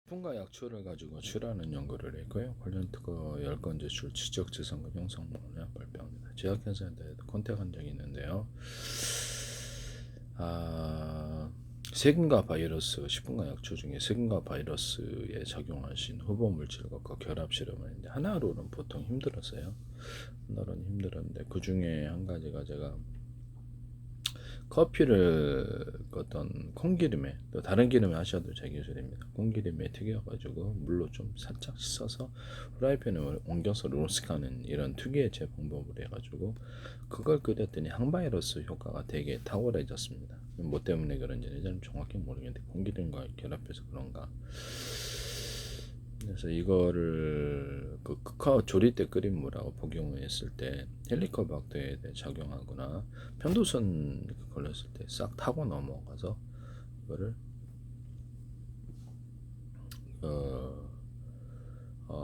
분과 약초를 가지고 치료하는 연구를 했고요. 관련 특허 10건 제출, 지적재산권 형성문을 발표합니다. 제약회사한테도 컨택한 적이 있는데요. 세균과 바이러스, 식품과 약초 중에 세균과 바이러스에 적용하신 후보 물질과 결합 실험을 했는데 하나로는 보통 힘들었어요. 하나로는 힘들었는데 그 중에 한 가지가 제가 커피를 어떤 콩기름에 또 다른 기름에 하셔도 제 기술입니다. 콩기름에 튀겨가지고 물로 좀 살짝 씻어서 프라이팬에 옮겨서 로스트하는 이런 특유의 제 방법을 해가지고 그걸 끓였더니 항바이러스 효과가 되게 탁월해졌습니다. 뭐 때문에 그런지는 저는 정확히 모르겠는데 콩기름과 결합해서 그런가. 그래서 이거를 그 카카오 조리 때 끓인 물하고 복용을 했을 때 헬리코박터에 작용하거나 편도선 걸렸을 때 싹 타고 넘어가서 이거를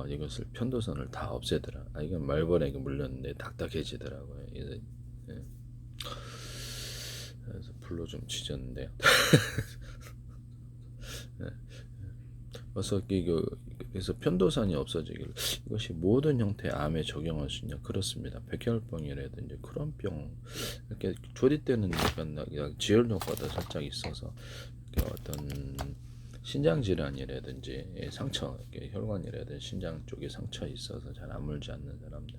이것을 편도선을 다 없애더라. 이건 말벌에게 물렸는데 딱딱해지더라고요. 예. 그래서 불로 좀 지졌는데요. 그래서 편도선이 없어지길 이것이 모든 형태의 암에 적용할 수 있냐? 그렇습니다. 백혈병이라든지 크론병 이렇게 조리 때는 약간 지혈 효과도 살짝 있어서 어떤 신장 질환이라든지 상처, 혈관이라든지 신장 쪽에 상처 있어서 잘 아물지 않는 사람들,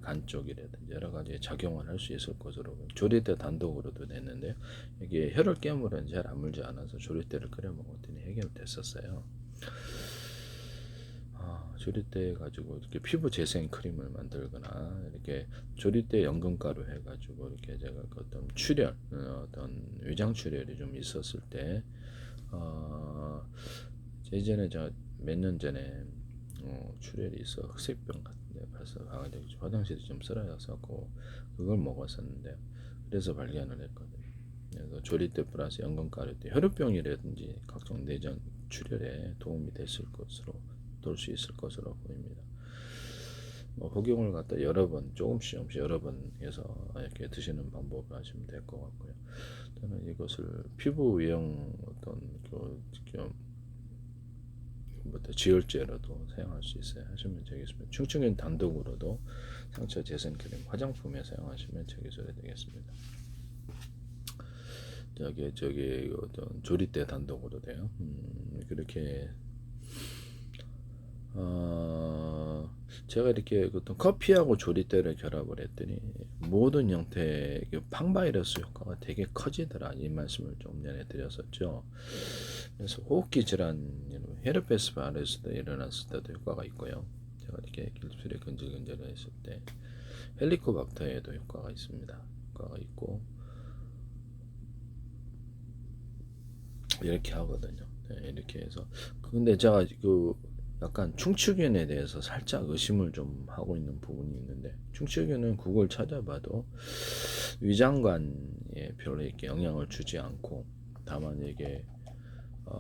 간 쪽이라든지 여러 가지 작용을 할 수 있을 것으로 조리 때 단독으로도 됐는데요. 이게 혈을 깨물은 잘 아물지 않아서 조리 때를 끓여 먹었더니 해결됐었어요. 조리대 가지고 이렇게 피부 재생 크림을 만들거나 이렇게 조리대 연근가루 해가지고 이렇게 제가 어떤 출혈, 어떤 위장 출혈이 좀 있었을 때, 예전에 저 몇 년 전에 출혈이 있어 흑색병 같은데 벌써 가가지고 화장실이 좀 쓰러졌었고 그걸 먹었었는데 그래서 발견을 했거든요. 그래서 조리대 플러스 연근가루 때 혈우병이라든지 각종 내장 출혈에 도움이 됐을 것으로 돌 수 있을 것으로 보입니다. 복용을 갖다 여러 번 조금씩 여러 번 해서 이렇게 드시는 방법을 하시면 될 것 같고요. 저는 이것을 피부 외형 어떤 지혈제로도 사용할 수 있어요. 하시면 되겠습니다. 충충인 단독으로도 상처 재생 크림 화장품에 사용하시면 제기술이 되겠습니다. 저기 어떤 조리대 단독으로 돼요. 그렇게 제가 이렇게 어떤 커피하고 조리대를 결합을 했더니 모든 형태의 팡바이러스 효과가 되게 커지더라. 이 말씀을 좀 전에 드렸었죠. 그래서 호흡기 질환, 헤르페스 바이러스도 일어났을 때도 효과가 있고요. 제가 이렇게 길술이 근질근질 했을 때 헬리코박터에도 효과가 있습니다. 효과가 있고 이렇게 하거든요. 네, 이렇게 해서 근데 제가 약간 충치균에 대해서 살짝 의심을 좀 하고 있는 부분이 있는데 충치균은 구글 찾아봐도 위장관에 별로 이렇게 영향을 주지 않고 다만 이게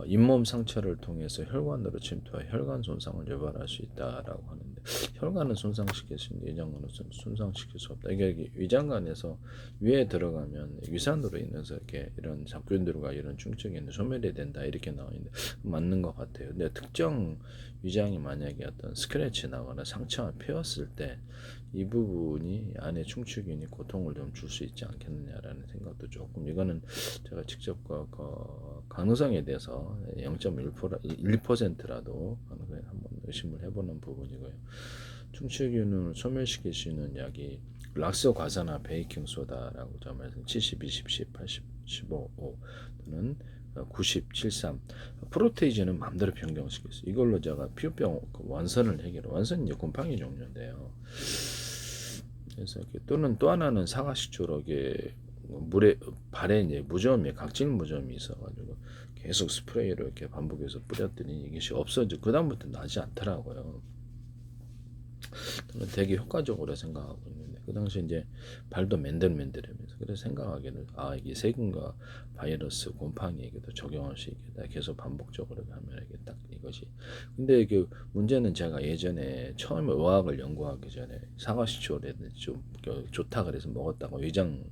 잇몸 상처를 통해서 혈관으로 침투해 혈관 손상을 유발할 수 있다라고 하는데 혈관은 손상시킬 수 있는데 위장관은 손상시킬 수 없다. 이게 위장관에서 위에 들어가면 위산으로 인해서 이렇게 이런 잡균들과 이런 충치균이 소멸이 된다 이렇게 나와 있는데 맞는 것 같아요. 근데 특정 위장이 만약에 어떤 스크래치 나거나 상처가 펴었을 때 이 부분이 안에 충치균이 고통을 좀 줄 수 있지 않겠느냐라는 생각도 조금 이거는 제가 직접 가능성에 대해서 0.1%라도 한번 의심을 해보는 부분이고요. 충치균을 소멸시킬 수 있는 약이 락스과산화 베이킹소다라고 말씀 70, 20, 10, 80, 15, 5 또는 90, 73 프로테이즈는 마음대로 변경시킬 수 있어요. 이걸로 제가 피부병 원선을 해결해 원선이 곰팡이 종류인데요. 그래서 또는 또 하나는 사과식초로 물에 발에 이제 무좀이 각질 무좀이 있어가지고 계속 스프레이로 이렇게 반복해서 뿌렸더니 이것이 없어져 그 다음부터 나지 않더라고요. 저는 되게 효과적으로 생각하고 있는데 그 당시 이제 발도 맨들맨들하면서 그래서 생각하기는 이게 세균과 바이러스 곰팡이에게도 적용할 수 있겠다. 계속 반복적으로 하면 이게 딱 이것이. 근데 그 문제는 제가 예전에 처음에 의학을 연구하기 전에 사과시초라든지 좀 좋다 그래서 먹었다고 위장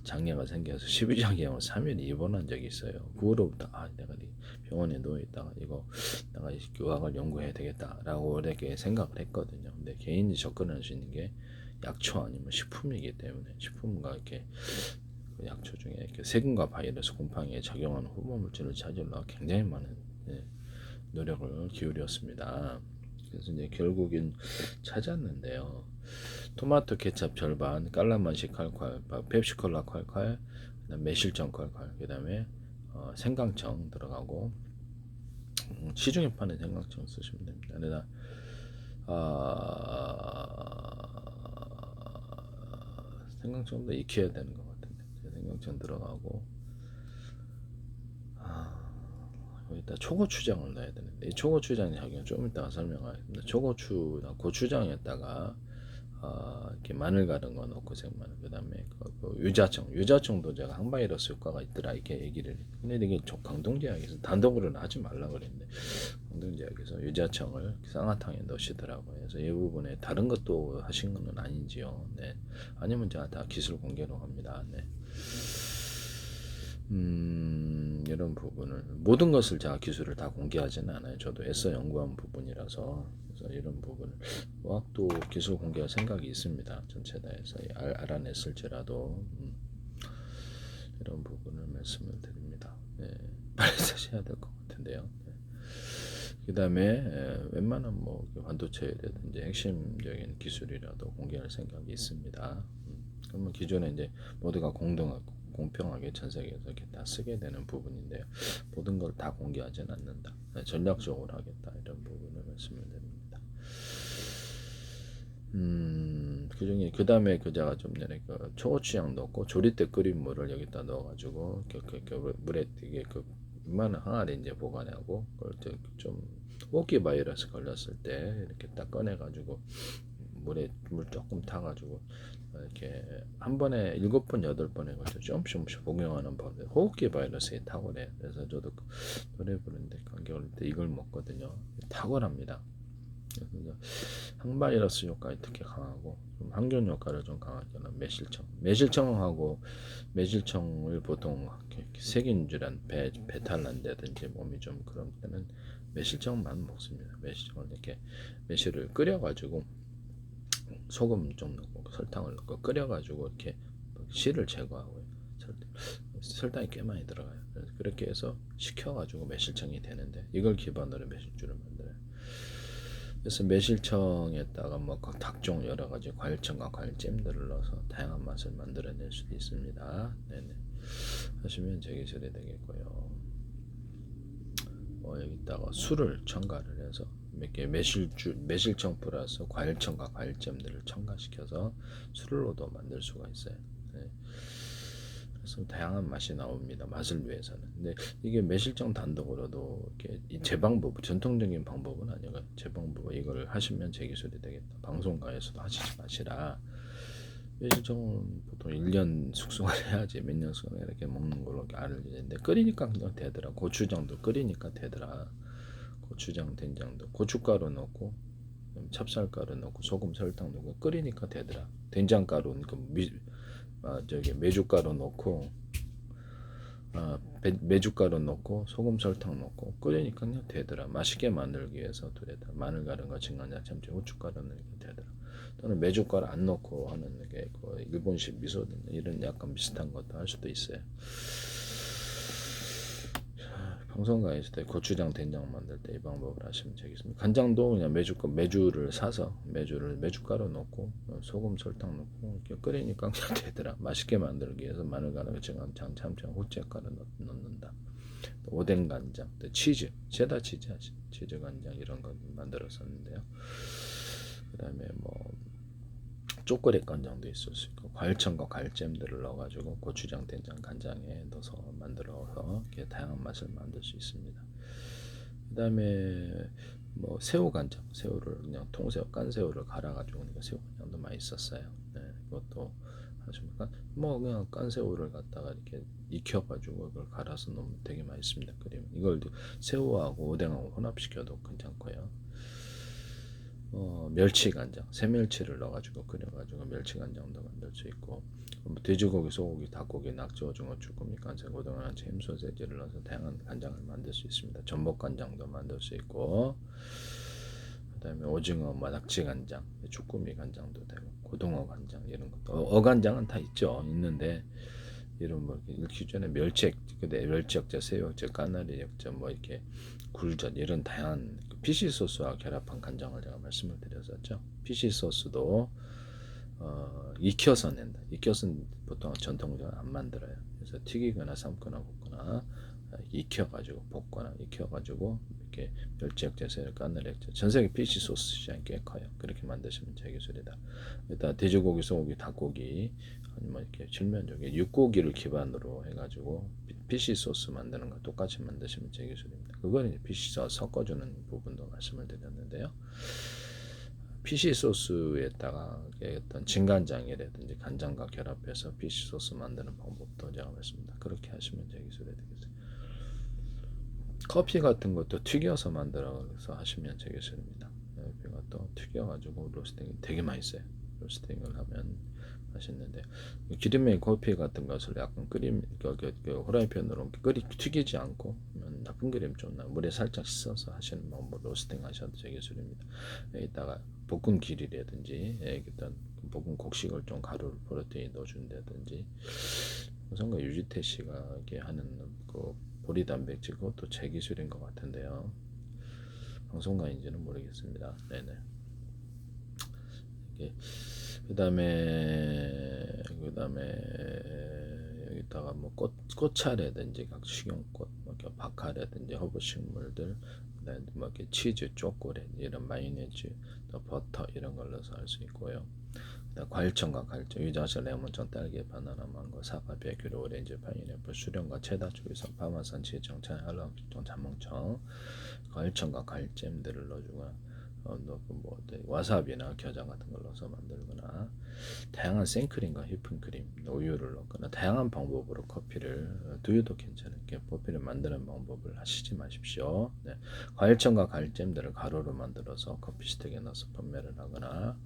장애가 생겨서 12장애로 3일 입원한 적이 있어요. 그 후로부터 내가 병원에 누워 있다가 이거 내가 의학을 연구해야 되겠다라고 이렇게 생각을 했거든요. 근데 개인이 접근할 수 있는 게 약초 아니면 식품이기 때문에 식품과 이렇게 그 약초 중에 이렇게 세균과 바이러스 곰팡이에 작용하는 호모 물질을 찾으려고 굉장히 많은 노력을 기울였습니다. 그래서 이제 결국엔 찾았는데요. 토마토 케첩 절반, 깔라맛이 칼칼, 펩시콜라 칼칼, 그다음 매실청 칼칼, 그다음에 생강청 들어가고 시중에 파는 생강청 쓰시면 됩니다. 그러나 생강청도 익혀야 되는 것 같은데 생강청 들어가고 여기다 초고추장을 넣어야 되는데 이 초고추장 작용 좀 이따가 설명하겠습니다. 초고추나 고추장에다가 이렇게 마늘 가른 거 넣고 생마늘 그다음에 그 유자청도 제가 항바이러스 효과가 있더라 이렇게 얘기를. 근데 이게 강동제약에서 단독으로는 하지 말라 그랬는데 강동제약에서 유자청을 쌍화탕에 넣으시더라고요. 그래서 이 부분에 다른 것도 하신 건 아닌지요? 네. 아니면 제가 다 기술 공개로 합니다. 네. 이런 부분을 모든 것을 제가 기술을 다 공개하지는 않아요. 저도 애써 연구한 부분이라서 그래서 이런 부분을 의학도 기술 공개할 생각이 있습니다. 전체 다해서 알아냈을지라도 이런 부분을 말씀을 드립니다. 네. 빨리 하셔야 될 것 같은데요. 네. 그 다음에 웬만한 뭐 반도체라든지 핵심적인 기술이라도 공개할 생각이 있습니다. 그러면 기존에 이제 모두가 공평하게 전 세계에서 이렇게 다 쓰게 되는 부분인데요. 모든 걸 다 공개하지는 않는다. 전략적으로 하겠다 이런 부분을 말씀을 드립니다. 그중에 그 다음에 제가 좀 전에 그 초고추장 넣고 조리 때 끓인 물을 여기다 넣어가지고 물에 이게 웬만한 항아리 이제 보관하고 그걸 좀 호흡기 바이러스 걸렸을 때 이렇게 딱 꺼내가지고 물 조금 타가지고 이렇게 한 번에 7번 8번에 걸쳐 조금씩 복용하는 법. 호흡기 바이러스에 탁월해요. 그래서 저도 노래 부르는데 감기 걸릴 때 이걸 먹거든요. 탁월합니다. 그래서 항바이러스 효과가 특히 강하고 좀 항균 효과를 좀 강하게 하는 매실청하고 매실청을 보통 세균질환 배탈 난다든지 몸이 좀 그런 때는 매실청만 먹습니다. 매실청을 이렇게 매실을 끓여가지고 소금 좀 넣고 설탕을 넣고 끓여가지고 이렇게 씨를 제거하고요. 설탕이 꽤 많이 들어가요. 그래서 그렇게 해서 식혀가지고 매실청이 되는데 이걸 기반으로 매실주를 만들어요. 그래서 매실청에다가 뭐 각종 여러 가지 과일청과 과일잼들을 넣어서 다양한 맛을 만들어낼 수도 있습니다. 네네. 하시면 제 기술이 되겠고요. 여기다가 술을 첨가를 해서 이렇게 매실청 플러스 과일청과 과일잼들을 첨가시켜서 술로도 만들 수가 있어요. 네. 그래서 다양한 맛이 나옵니다. 맛을 위해서는. 근데 이게 매실청 단독으로도 이렇게 제 방법, 전통적인 방법은 아니고 제 방법 이걸 하시면 제 기술이 되겠다. 방송가에서도 하시지 마시라. 매실청은 보통 1년 숙성을 해야지 몇 년 숙성을 이렇게 먹는 걸로 알려지는데 끓이니까 그냥 되더라. 고추장도 끓이니까 되더라. 고추장, 된장도 고춧가루 넣고 찹쌀가루 넣고 소금, 설탕 넣고 끓이니까 되더라. 된장가루 저기 메주가루 넣고 메주가루 넣고 소금, 설탕 넣고 끓이니까 그냥 되더라. 맛있게 만들기 위해서 되더라. 마늘 가른 거, 진간장, 참치, 후춧가루 넣으니까 되더라. 또는 메주가루 안 넣고 하는 게 일본식 미소 이런 약간 비슷한 것도 할 수도 있어요. 방송가에서 고추장 된장 만들 때 이 방법을 하시면 되겠습니다. 간장도 그냥 메주를 사서 메주가루 넣고 소금 설탕 넣고 이렇게 끓이니까 그냥 되더라. 맛있게 만들기 위해서 마늘 가루 진간장 참치 후춧가루 넣는다. 오뎅 간장, 치즈, 체다 치즈 치즈 간장 이런 거 만들었었는데요. 그다음에 뭐 초콜릿 간장도 있을 수 있고 과일청과 과일잼들을 넣어가지고 고추장, 된장, 간장에 넣어서 만들어서 이렇게 다양한 맛을 만들 수 있습니다. 그다음에 뭐 새우 간장, 새우를 그냥 통새우, 깐새우를 갈아가지고 새우 간장도 많이 썼어요. 네, 그것도 하시면 뭐 그냥 깐새우를 갖다가 이렇게 익혀가지고 그걸 갈아서 넣으면 되게 맛있습니다. 그리면 이걸 새우하고 오뎅하고 혼합시켜도 괜찮고요. 멸치간장, 새멸치를 넣어가지고 끓여가지고 멸치간장도 만들 수 있고, 뭐 돼지고기, 소고기, 닭고기, 낙지, 오징어, 쭈꾸미, 깐생, 고등어, 햄, 소세지를 넣어서 다양한 간장을 만들 수 있습니다. 전복간장도 만들 수 있고, 그다음에 오징어, 뭐 낙지 간장, 쭈꾸미 간장도 되고, 고등어 간장 이런 것도 어간장은 다 있죠. 있는데 이런 뭐 읽기 전에 멸치액, 근데 멸치액젓, 새우액젓, 까나리액젓, 뭐 이렇게 굴젓 이런 다양한 피시 소스와 결합한 간장을 제가 말씀을 드렸었죠. 피시 소스도 익혀서 낸다. 익혀서는 보통 전통적으로 안 만들어요. 그래서 튀기거나 삶거나 볶거나 익혀가지고 볶거나 익혀가지고 이렇게 멸치액젓, 새우, 까나리액젓, 전 세계 피시 소스 시장이 꽤 커요. 그렇게 만드시면 제 기술이다. 일단 돼지고기, 소고기, 닭고기 아니면 이렇게 칠면조개, 육고기를 기반으로 해가지고 피시 소스 만드는 거 똑같이 만드시면 제 기술입니다. 그걸 이제 피시 섞어주는 부분도 말씀을 드렸는데요. 피시 소스에다가 어떤 진간장이라든지 간장과 결합해서 피시 소스 만드는 방법도 제가 말씀드립니다. 그렇게 하시면 제 기술이 되겠어요. 커피 같은 것도 튀겨서 만들어서 하시면 제 기술입니다. 커피가 또 튀겨가지고 로스팅 되게 맛있어요. 로스팅을 하면 맛있는데 기름에 커피 같은 것을 약간 끓임 그 후라이팬으로 튀기지 않고 나쁜 기름 좀 물에 살짝 씻어서 하시는 방법 로스팅 하셔도 제 기술입니다. 여기다가 볶은 길이라든지 일단 볶은 곡식을 좀 가루를 프로테인 넣어준다든지 우선과 유지태 씨가 이렇게 하는 그 보리 단백질 그것도 제 기술인 것 같은데요. 방송가인지는 모르겠습니다. 네네. 그다음에 여기다가 뭐 꽃차라든지 각 식용꽃, 뭐 박하라든지 허브식물들, 그다음에 뭐 이렇게 치즈, 초콜릿 이런 마요네즈, 또 버터 이런 걸 넣어서 할 수 있고요. 과일청과 갈청, 유자차, 레몬청, 딸기, 바나나, 망고, 사과, 베큐리, 오렌지, 파인애플, 수령과 체다, 조이성, 파마산, 치청, 할랑청, 자몽청, 과일청과 과일잼들을 넣어주거나 넣고 뭐 와사비나 겨자 같은 걸 넣어서 만들거나 다양한 생크림과 휘핑크림, 우유를 넣거나 다양한 방법으로 커피를 두유도 괜찮게 커피를 만드는 방법을 하시지 마십시오. 네. 과일청과 과일잼들을 가루로 만들어서 커피 스틱에 넣어서 판매를 하거나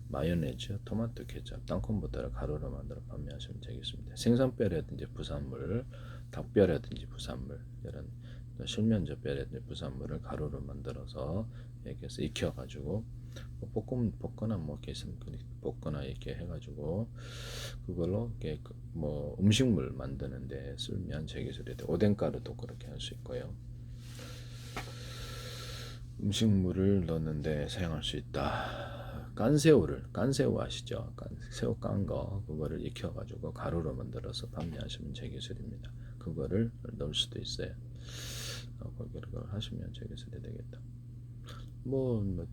마요네즈, 토마토 케첩, 땅콩버터를 가루로 만들어 판매하시면 되겠습니다. 생선뼈라든지 부산물, 닭뼈라든지 부산물 이런 실면조뼈라든지 부산물을 가루로 만들어서 이렇게 해서 익혀가지고 볶거나 뭐 이렇게 있으면 볶거나 이렇게 해가지고 그걸로 이렇게 뭐 음식물 만드는데 쓰면 제 기술이 돼. 오뎅가루도 그렇게 할 수 있고요. 음식물을 넣는데 사용할 수 있다. 깐새우 아시죠? 새우 깐 거 그거를 익혀가지고 가루로 만들어서 판매하시면 제 기술입니다. 그거를 넣을 수도 있어요. 그걸 하시면 제 기술이 되겠다.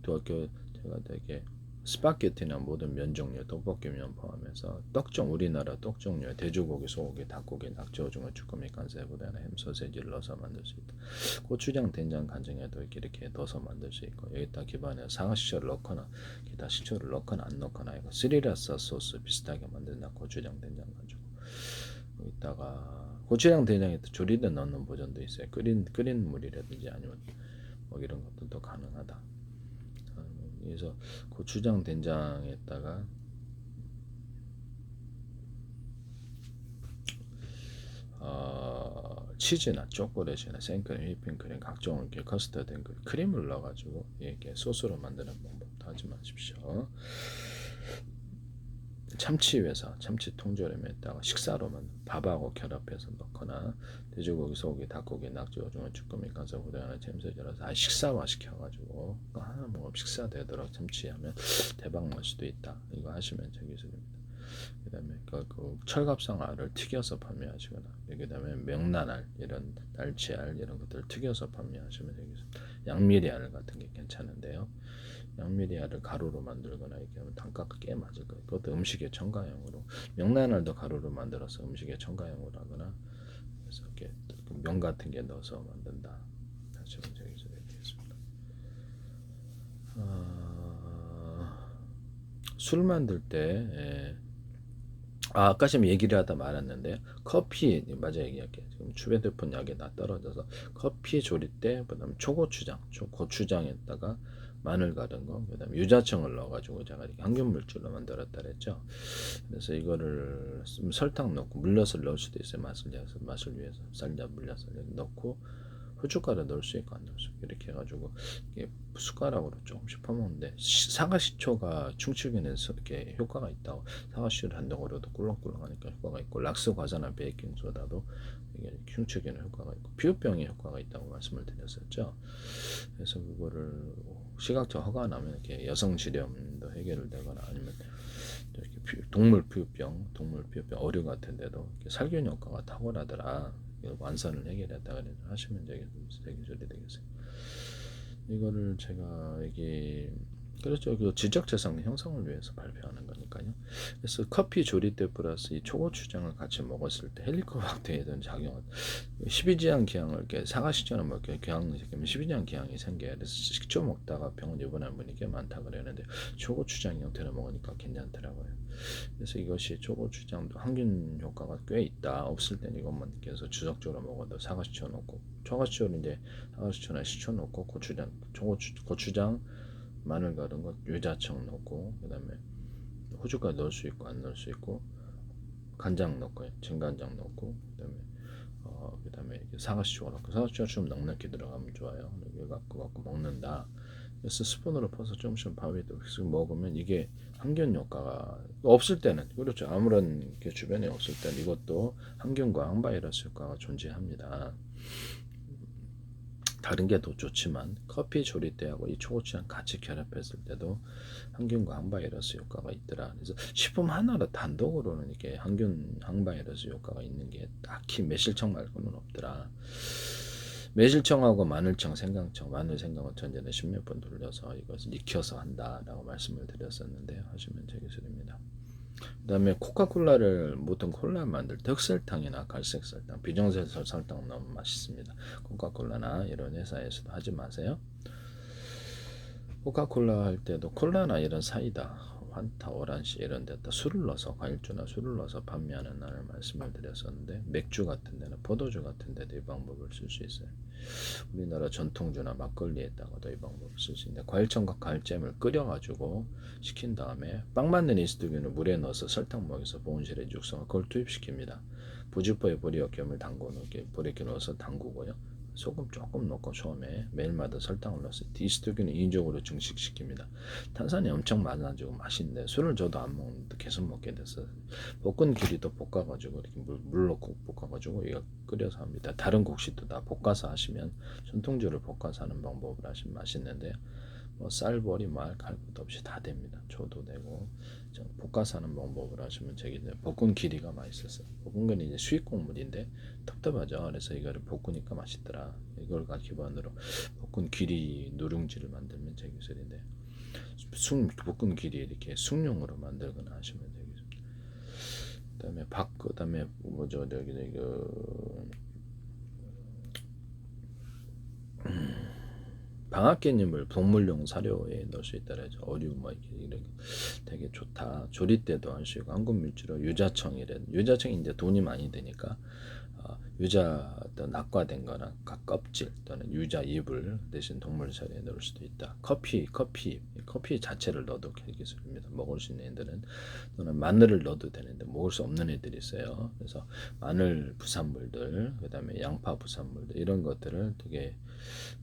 또 제가 되게 스파게티나 모든 면 종류, 떡볶이면 포함해서 우리나라 떡 종류, 돼지고기, 소고기, 닭고기, 낙지, 오징어, 쭈꾸미, 깐새우다나 햄, 소세지를 넣어서 만들 수 있다. 고추장, 된장, 간장에도 이렇게 넣어서 만들 수 있고 여기다 기반에 상하시초를 넣거나 기타 시초를 넣거나 안 넣거나 이거 스리라차 소스 비슷하게 만든다. 고추장, 된장 가지고 여기다가 고추장, 된장에 조리돼 넣는 버전도 있어요. 끓인 물이라든지 아니면 뭐 이런 것들도 가능하다. 그래서 고추장 된장에다가 치즈나 초콜릿이나 생크림, 휘핑크림, 각종 이렇게 커스터드 크림을 넣어가지고 이렇게 소스로 만드는 방법도 하지 마십시오. 참치회사, 참치 통조림에다가 식사로만 밥하고 결합해서 넣거나 돼지고기, 소고기, 닭고기, 낙지, 오징어, 쭈꾸미, 깐새, 고등어나 잼소지라서 식사화 시켜가지고 하나 뭐 식사 되도록 참치하면 대박 날 수도 있다. 이거 하시면 제 기술입니다. 그다음에 그 철갑상알을 튀겨서 판매하시거나 그다음에 명란알 이런 날치알 이런 것들을 튀겨서 판매하시면 되겠습니다. 양미리알 같은 게 괜찮은데요. 양미리알을 가루로 만들거나 이렇게 하면 단가가 꽤 맞을 거예요. 그것도 음식의 첨가용으로 명란알도 가루로 만들어서 음식의 첨가용으로 하거나 그래서 이렇게 면 같은 게 넣어서 만든다. 하시면 되겠습니다. 술 만들 때 아까 좀 얘기를 하다 말았는데요. 커피 맞아 얘기할게요. 지금 주베드폰 약이 다 떨어져서 커피 조리 때 그다음에 초고추장, 고추장에다가 마늘 갈은 거, 그다음에 유자청을 넣어가지고 제가 이렇게 항균 물질로 만들었다 그랬죠. 그래서 이거를 설탕 넣고 물엿을 넣을 수도 있어요. 맛을 위해서 쌀밥 물엿을 넣고 후춧가루 넣을 수 있고 안 넣을 수 있고 이렇게 해가지고 이게 숟가락으로 조금씩 퍼먹는데 사과시초가 충치균에서 이렇게 효과가 있다고 사과시초를 한 덩어리도 꿀렁꿀렁하니까 효과가 있고 락스 과자나 베이킹 소다도 이게 충치균에 효과가 있고 피부병에 효과가 있다고 말씀을 드렸었죠. 그래서 그거를 시각적 허가 나면 이렇게 여성 질염도 해결되거나 아니면 이렇게 동물 피부병 어류 같은데도 살균 효과가 탁월하더라. 완산을 해결했다 그래 하시면 되겠어요. 이거를 제가 여기 그렇죠. 그 지적재산 형성을 위해서 발표하는 거니까요. 그래서 커피 조리 때 플러스 이 초고추장을 같이 먹었을 때 헬리코박터에 대한 작용은 12지향 기항을 이렇게 사과식초나 뭐 이렇게 기항을 시키면 12지향 기항이 생겨요. 그래서 식초 먹다가 병원 입원한 분이 꽤 많다 그랬는데 초고추장 형태로 먹으니까 괜찮더라고요. 그래서 이것이 초고추장도 항균 효과가 꽤 있다. 없을 땐 이것만 계속 주석적으로 먹어도 사과식초 넣고 초고추는 이제 사과식초나 식초 넣고 고추장 마늘 갈은 것 유자청 넣고 그다음에 후춧가루 넣을 수 있고 안 넣을 수 있고 간장 넣고 진간장 넣고 그다음에 사과시초 넣고 사과시초 좀 넉넉히 들어가면 좋아요. 이거 갖고 먹는다. 그래서 스푼으로 퍼서 조금씩 밥에 먹으면 이게 항균 효과가 없을 때는 그렇죠. 아무런 게 주변에 없을 때는 이것도 항균과 항바이러스 효과가 존재합니다. 다른 게 더 좋지만 커피 조리 때하고 이 초고추장 같이 결합했을 때도 항균과 항바이러스 효과가 있더라. 그래서 식품 하나로 단독으로는 이렇게 항균 항바이러스 효과가 있는 게 딱히 매실청 말고는 없더라. 매실청하고 마늘청, 생강청, 마늘, 생강은 전전에 10몇 번 돌려서 이것을 익혀서 한다라고 말씀을 드렸었는데 하시면 되겠습니다. 그 다음에 코카콜라를 보통 콜라 만들 때 흑설탕이나 갈색 설탕, 비정제 설탕 넣으면 맛있습니다. 코카콜라나 이런 회사에서도 하지 마세요. 코카콜라 할 때도 콜라나 이런 사이다, 환타, 오란시 이런 데다 술을 넣어서 과일주나 술을 넣어서 판매하는 날을 말씀을 드렸었는데 맥주 같은 데는 포도주 같은 데도 이 방법을 쓸 수 있어요. 우리나라 전통주나 막걸리에다가도 이 방법을 쓸 수 있는데 과일청과 과일잼을 끓여가지고 식힌 다음에 빵 만든 이스트균을 물에 넣어서 설탕 먹여서 보온실에 육성을 그걸 투입시킵니다. 부직포에 보리와 겸을 담궈 불에 넣어서 담그고요. 소금 조금 넣고 처음에 매일마다 설탕을 넣어서 이스트균을 인위적으로 증식시킵니다. 탄산이 엄청 많아지고 맛있는데 술을 저도 안 먹는데 계속 먹게 됐어요. 볶은 기리도 볶아가지고 이렇게 물 넣고 볶아가지고 이거 끓여서 합니다. 다른 곡식도 다 볶아서 하시면 전통주를 볶아서 하는 방법을 하시면 맛있는데요. 뭐 쌀보리 말 갈 것도 없이 다 됩니다. 줘도 되고 볶아서 하는 방법을 하시면 되게 볶은 기리가 맛있었어요. 볶은 건 이제 수익 곡물인데 답답하죠. 그래서 이거를 볶으니까 맛있더라. 이걸 기반으로 볶은 기리 누룽지를 만들면 제 기술인데 볶은 기리 이렇게 숭늉으로 만들거나 하시면 되겠습니다. 그다음에 뭐죠 여기 방앗개님을 동물용 사료에 넣을 수 있다 그러죠. 어류 뭐 이렇게 되게 좋다. 조리 때도 할 수 있고 한국 밀주로 유자청이 이제 돈이 많이 드니까 유자 어떤 낙과된 거나 껍질 또는 유자 잎을 대신 동물 사료에 넣을 수도 있다. 커피 자체를 넣어도 기술입니다. 먹을 수 있는 애들은 또는 마늘을 넣어도 되는데 먹을 수 없는 애들이 있어요. 그래서 마늘 부산물들, 그다음에 양파 부산물들 이런 것들을 되게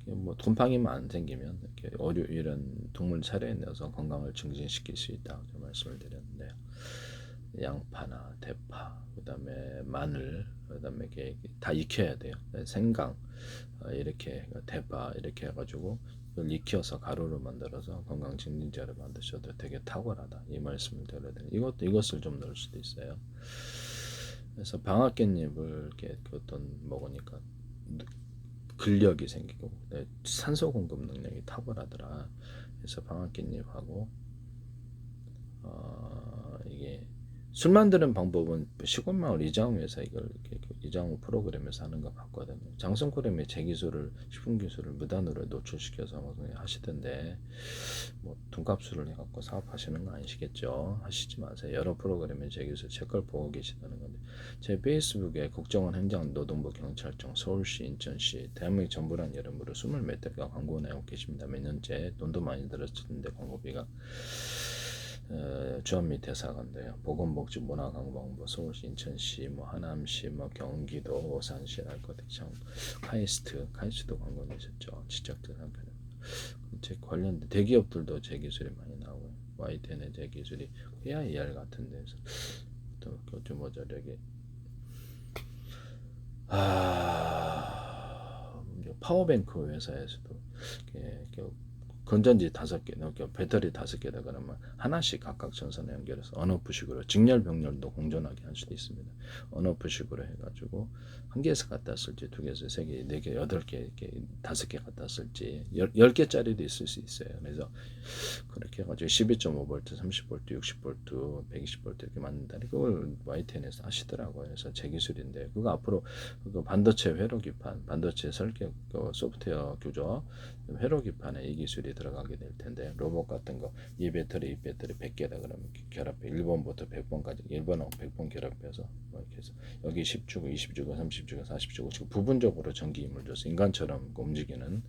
뭐 곰팡이만 안 생기면 이렇게 어류 이런 동물 사료에 넣어서 건강을 증진시킬 수 있다고 말씀을 드렸는데 양파나 대파, 그다음에 마늘, 그다음에 이렇게 다 익혀야 돼요. 생강 이렇게 대파 이렇게 해가지고 그걸 익혀서 가루로 만들어서 건강 증진제를 만드셔도 되게 탁월하다 이 말씀을 드려야 돼요. 이것을 좀 넣을 수도 있어요. 그래서 방앗깻잎을 이렇게 어떤 먹으니까 근력이 생기고 산소 공급 능력이 탁월하더라. 그래서 방앗깻잎하고 이게 술 만드는 방법은 시골마을 이장우 회사 이걸 이렇게 이장우 프로그램에서 하는 거 봤거든요. 장성크림의 제 기술을 식품 기술을 무단으로 노출시켜서 뭐 그냥 하시던데 뭐 돈값으로 해갖고 사업하시는 거 아니시겠죠? 하시지 마세요. 여러 프로그램에 제 기술 제 걸 보고 계시다는 건데 제 페이스북에 국정원 행정 노동부 경찰청 서울시 인천시 대한민국 정부란 이름으로 20몇 대가 광고 내고 계십니다. 몇 년째 돈도 많이 들었는데 광고비가 주한미 대사관도요. 보건복지 문화관광부 서울시 인천시 뭐 하남시 뭐 경기도 오산시 날거대청 카이스트도 광고 내셨죠. 지적재산 제 관련 대기업들도 제 기술이 많이 나오고요. YTN의 제 기술이 AIR 같은 데서 또좀 뭐죠 여기 파워뱅크 회사에서도 이렇게 건전지 5개, 배터리 5개다 그러면 하나씩 각각 전선에 연결해서 언오프식으로 직렬 병렬도 공존하게 할 수도 있습니다. 언오프식으로 해가지고 한 개에서 갖다 쓸지 2개에서 3개, 4개, 8개, 이렇게 5개 갖다 쓸지 10개짜리도 있을 수 있어요. 그래서 그렇게 해가지고 12.5V, 30V, 60V, 120V 이렇게 만든다. 그걸 YTN에서 하시더라고요. 그래서 제 기술인데 그거 앞으로 그 반도체 회로 기판, 반도체 설계 소프트웨어 규조 회로 기판에 이 기술이 들어가게 될 텐데 로봇 같은 거 이 배터리 100개다 그러면 결합해 1번부터 100번까지 1번하고 100번 결합해서 뭐 이렇게 해서 여기 10주고 20주고 30주고 40주고 부분적으로 전기 힘을 줘서 인간처럼 움직이는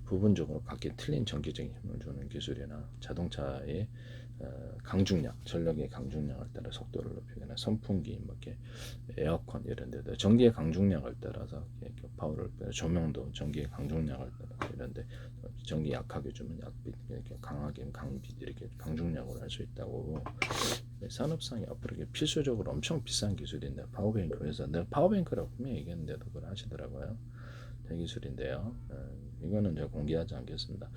부분적으로 각기 틀린 전기적인 힘을 주는 기술이나 자동차의 강중량, 전력의 강중량을 따라 속도를 높이거나 선풍기, 뭐 이렇게 에어컨 이런 데도 전기의 강중량을 따라서 이렇게 파워를 조명도 전기의 강중량을 따라 이런데 전기 약하게 주면 약빛, 이렇게 강하게 강빛 이렇게 강중량으로 할 수 있다고 산업상이 앞으로 필수적으로 엄청 비싼 기술인데 파워뱅크 회사 내가 파워뱅크라고 분명히 얘기했는데도 그걸 하시더라고요. 대기술인데요. 이거는 제가 공개하지 않겠습니다.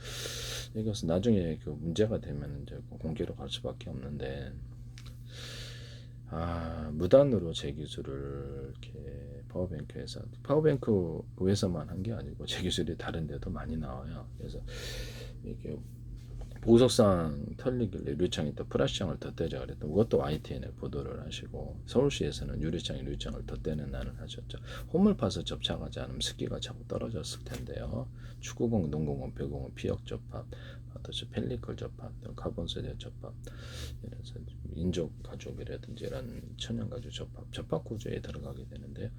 이것은 나중에 그 문제가 되면 이제 공개로 갈 수밖에 없는데, 무단으로 제 기술을 이렇게 파워뱅크 회사만 한 게 아니고 제 기술이 다른 데도 많이 나와요. 그래서 이게 보석상 털리길래 유리창에 또 플라시창을 덧대자 그랬던 그것도 YTN에 보도를 하시고 서울시에서는 유리창을 덧대는 난을 하셨죠. 홈을 파서 접착하지 않으면 습기가 자꾸 떨어졌을 텐데요. 축구공, 농구공, 배구공, 피혁 접합, 또 펠리클 접합, 또 카본 소재 접합, 이래서 인조 가죽이라든지 이런 천연 가죽 접합 구조에 들어가게 되는데요.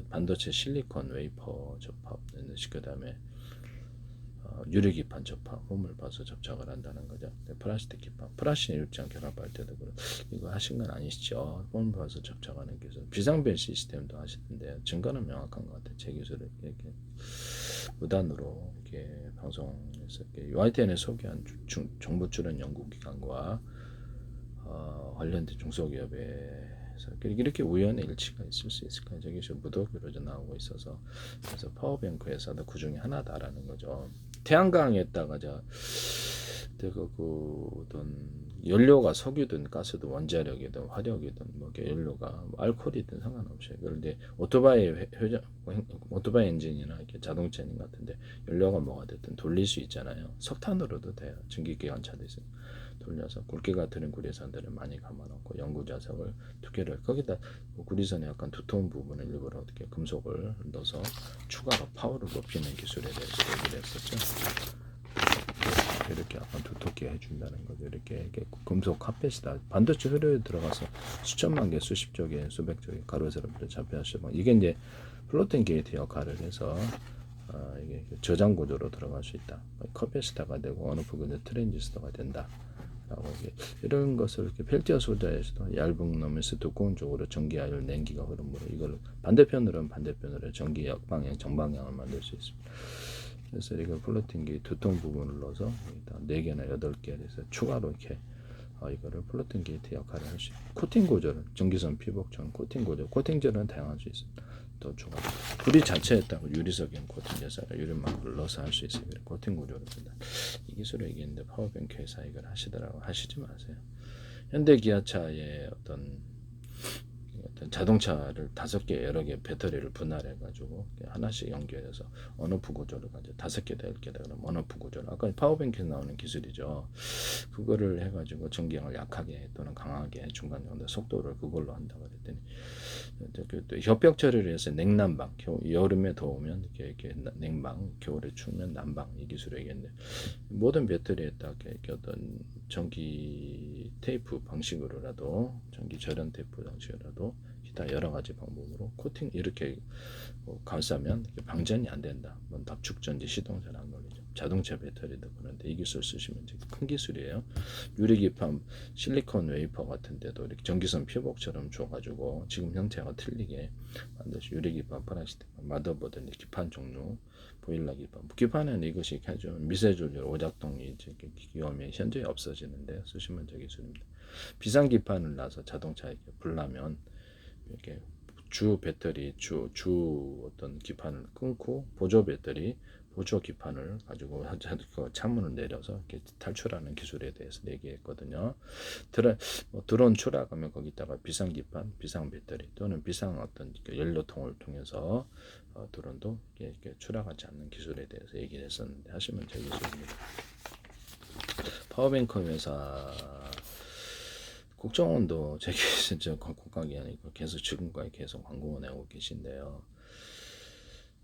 반도체 실리콘 웨이퍼 접합, 그다음에 유리기판 접합, 홈을 봐서 접착을 한다는 거죠. 플라스틱 기판, 플라스틱 유리창 결합할 때도 이거 하신 건 아니시죠? 홈을 봐서 접착하는 기술, 비상벨 시스템도 하시던데 증거는 명확한 것 같아요. 제 기술을 이렇게 무단으로 이렇게 방송에서 YTN에 소개한 정부 출연 연구기관과 관련된 중소기업에서 이렇게 우연의 일치가 있을 수 있을까요? 저기 무더기로 나오고 있어서 그래서 파워뱅크 회사도 그 중에 하나다라는 거죠. 태양광에다가 그 어떤 연료가 석유든 가스든 원자력이든 화력이든 뭐 연료가 뭐 알코올이든 상관없이 그런데 오토바이 엔진이나 이렇게 자동차 엔진 같은데 연료가 뭐가 됐든 돌릴 수 있잖아요. 석탄으로도 돼요. 전기기관차도 있어요. 돌려서 굵기가 드는 구리선들을 많이 감아놓고 연구자석을 2개를 거기다 구리선의 약간 두터운 부분을 일부러 어떻게 금속을 넣어서 추가로 파워를 높이는 기술에 대해서 얘기를 했었죠. 이렇게 약간 두텁게 해준다는 거죠. 이렇게 금속 카펫이다. 반도체 회로에 들어가서 수천만 개, 수십조 개, 수백 조 개 가로세로부터 잡혀서 이게 이제 플로팅 게이트 역할을 해서 이게 저장 구조로 들어갈 수 있다. 커패시터가 되고 어느 부분에 트랜지스터가 된다. 이런 것을 이렇게 펠티어 소자에서도 얇은 놈에서 두꺼운 쪽으로 전기와 냉기가 흐름으로 이걸 반대편으로 전기 역방향, 정방향을 만들 수 있습니다. 그래서 이걸 플로팅기 두통 부분을 넣어서 4개나 8개 해서 추가로 이렇게 이거를 플로팅 게이트 역할을 할 수 있고 코팅 구조는 전기선 피복처럼 코팅 구조, 코팅제는 다양할 수 있습니다. 또 추가 구리 자체에다가 유리석인 코팅제사 유리막을 넣어서 할 수 있습니다. 코팅 구조를 쓴다. 이 기술을 얘기했는데 파워뱅크 회사 이걸 하시더라고. 하시지 마세요. 현대기아차의 어떤 어떤 자동차를 5개 여러 개 배터리를 분할해 가지고 하나씩 연결해서 언오프 구조를 가지고 5개 다 이렇게 되면 언오프 구조를 아까 파워뱅크에 나오는 기술이죠. 그거를 해가지고 전기량을 약하게 또는 강하게 중간 정도 속도를 그걸로 한다고 그랬더니 또 협벽 처리를 해서 냉난방 여름에 더우면 이렇게 냉방 겨울에 추우면 난방 이 기술을 얘기했는데 모든 배터리에 딱 이렇게 어떤 전기 테이프 방식으로라도 전기 절연 테이프 방식으로라도 기타 여러 가지 방법으로 코팅 이렇게 감싸면 방전이 안 된다. 뭐 납축 전지 시동 잘 안 걸리죠. 자동차 배터리도 그런데 이 기술 쓰시면 큰 기술이에요. 유리기판 실리콘 웨이퍼 같은 데도 이렇게 전기선 피복처럼 줘가지고 지금 형태가 틀리게 반드시 유리기판 플라스틱 마더보드 기판 종류 보일러 기판은 이것이 아주 미세 조절 오작동이 위험이 현재 없어지는데 쓰시면 되기 기술입니다. 비상 기판을 놔서 자동차에 불나면 이렇게 주 배터리 주 어떤 기판을 끊고 보조 배터리 보조 기판을 가지고 창문을 내려서 이렇게 탈출하는 기술에 대해서 얘기했거든요. 드론 추락하면 거기다가 비상 기판, 비상 배터리 또는 비상 어떤 연료통을 통해서 드론도 이렇게 추락하지 않는 기술에 대해서 얘기를 했었는데 하시면 될 기술입니다. 파워뱅크 회사 국정원도 제게 진짜 광고가게 아니고 계속 지금까지 계속 광고를 내고 계신데요.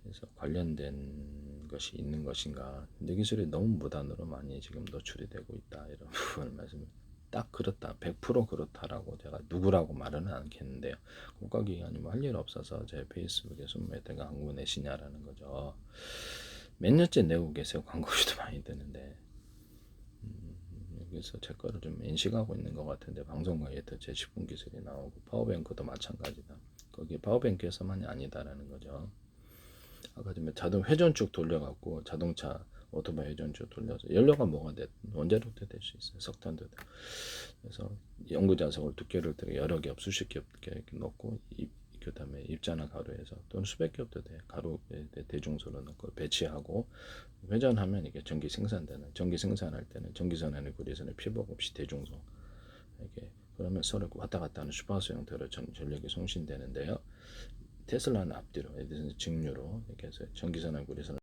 그래서 관련된 것이 있는 것인가? 내 기술이 너무 무단으로 많이 지금 노출이 되고 있다 이런 부분을 말씀. 딱 그렇다, 100% 그렇다라고 제가 누구라고 말은 않겠는데요. 국가기관이 뭐 할 일 없어서 제 페이스북에 숨매대가 광고 내시냐라는 거죠. 몇 년째 내고 계세요. 광고비도 많이 드는데. 그래서 제 거를 좀 인식하고 있는 것 같은데 방송국에도 제 10분 기술이 나오고 파워뱅크도 마찬가지다. 거기 파워뱅크에서만이 아니다라는 거죠. 아까 좀 자동 회전축 돌려갖고 자동차 오토바이 회전축 돌려서 연료가 뭐가 됐든 원자력도 될 수 있어요. 석탄도 되고. 그래서 연구 자석을 두께를 되게 여러 개, 수십 개 이렇게 넣고 그다음에 입자나 가루에서 또는 수백 겹도 돼 가루 대중소로 넣고 배치하고 회전하면 이게 전기 생산되는 전기 생산할 때는 전기선에는 구리선에 피복 없이 대중소 이렇게 그러면 서로 왔다 갔다 하는 슈퍼하우스 형태로 전력이 송신되는데요. 테슬라는 앞뒤로 직류로 이렇게 해서 전기선을 구리선을